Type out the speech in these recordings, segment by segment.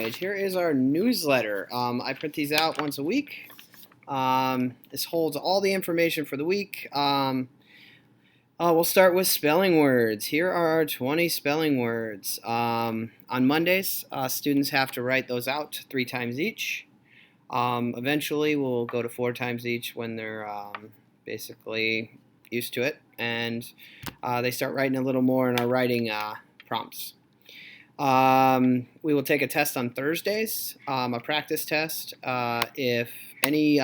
right, here is our newsletter. I print these out once a week. This holds all the information for the week. We'll start with spelling words. Here are our 20 spelling words. On Mondays, students have to write those out 3 times each. Eventually, we'll go to 4 times each when they're basically used to it, and they start writing a little more in our writing prompts. We will take a test on Thursdays, a practice test. If any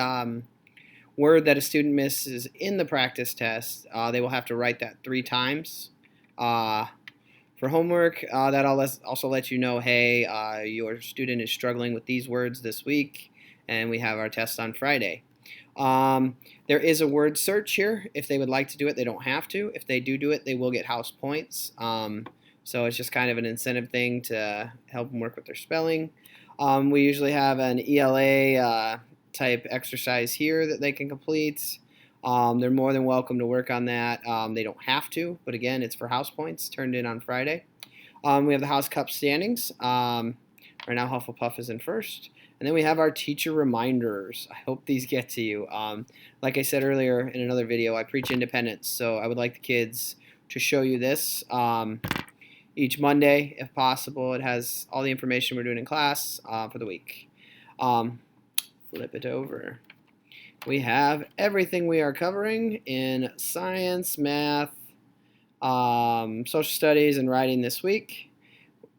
word that a student misses in the practice test, they will have to write that 3 times. For homework, that'll also let you know, hey, your student is struggling with these words this week, and we have our test on Friday. There is a word search here. If they would like to do it, they don't have to. If they do it, they will get house points. So it's just kind of an incentive thing to help them work with their spelling. We usually have an ELA type exercise here that they can complete. They're more than welcome to work on that. They don't have to, but again, it's for house points, turned in on Friday. We have the House Cup standings. Right now, Hufflepuff is in first. And then we have our teacher reminders. I hope these get to you. Like I said earlier in another video, I preach independence, so I would like the kids to show you this. Each Monday, if possible, it has all the information we're doing in class for the week. Flip it over. We have everything we are covering in science, math, social studies, and writing this week.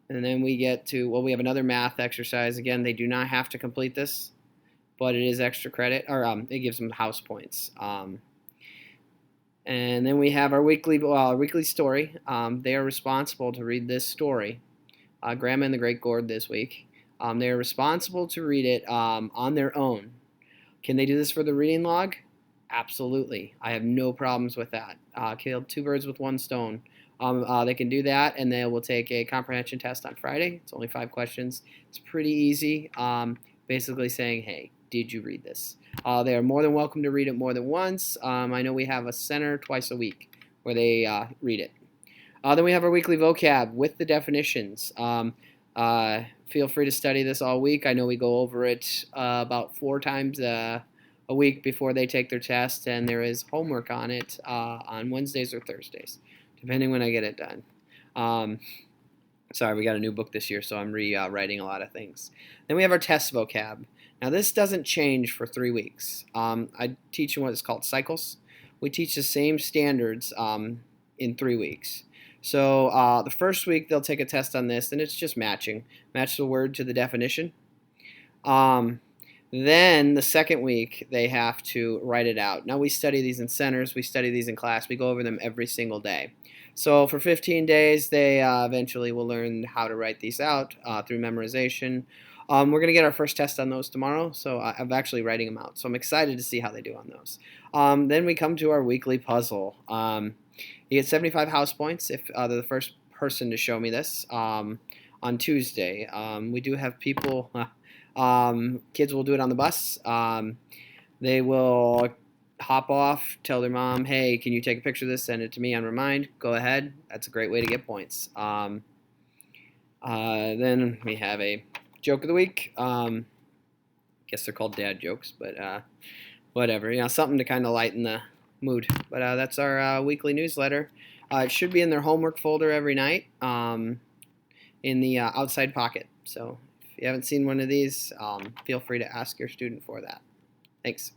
And then we get to, well, we have another math exercise. Again, they do not have to complete this, but it is extra credit, or it gives them house points. And then we have our weekly story. They are responsible to read this story, Grandma and the Great Gourd this week. They are responsible to read it on their own. Can they do this for the reading log? Absolutely. I have no problems with that. Killed 2 birds with 1 stone. They can do that, and they will take a comprehension test on Friday. It's only 5 questions. It's pretty easy. Basically saying, hey, did you read this? They are more than welcome to read it more than once. I know we have a center twice a week where they read it. Then we have our weekly vocab with the definitions. Feel free to study this all week. I know we go over it about 4 times a week before they take their test, and there is homework on it on Wednesdays or Thursdays, depending when I get it done. Sorry, we got a new book this year, so I'm rewriting a lot of things. Then we have our test vocab. Now, this doesn't change for 3 weeks. I teach in what is called cycles. We teach the same standards in 3 weeks. So the first week, they'll take a test on this, and it's just matching. Match the word to the definition. Then the second week, they have to write it out. Now, we study these in centers. We study these in class. We go over them every single day. So for 15 days, they eventually will learn how to write these out through memorization. We're going to get our first test on those tomorrow, so I'm actually writing them out. So I'm excited to see how they do on those. Then we come to our weekly puzzle. You get 75 house points if they're the first person to show me this on Tuesday. We do have people, kids will do it on the bus. They will hop off, tell their mom, hey, can you take a picture of this, send it to me on Remind. Go ahead. That's a great way to get points. Then we have a joke of the week. Guess they're called dad jokes, but whatever. You know, something to kind of lighten the mood. But that's our weekly newsletter. It should be in their homework folder every night in the outside pocket. So if you haven't seen one of these, feel free to ask your student for that. Thanks.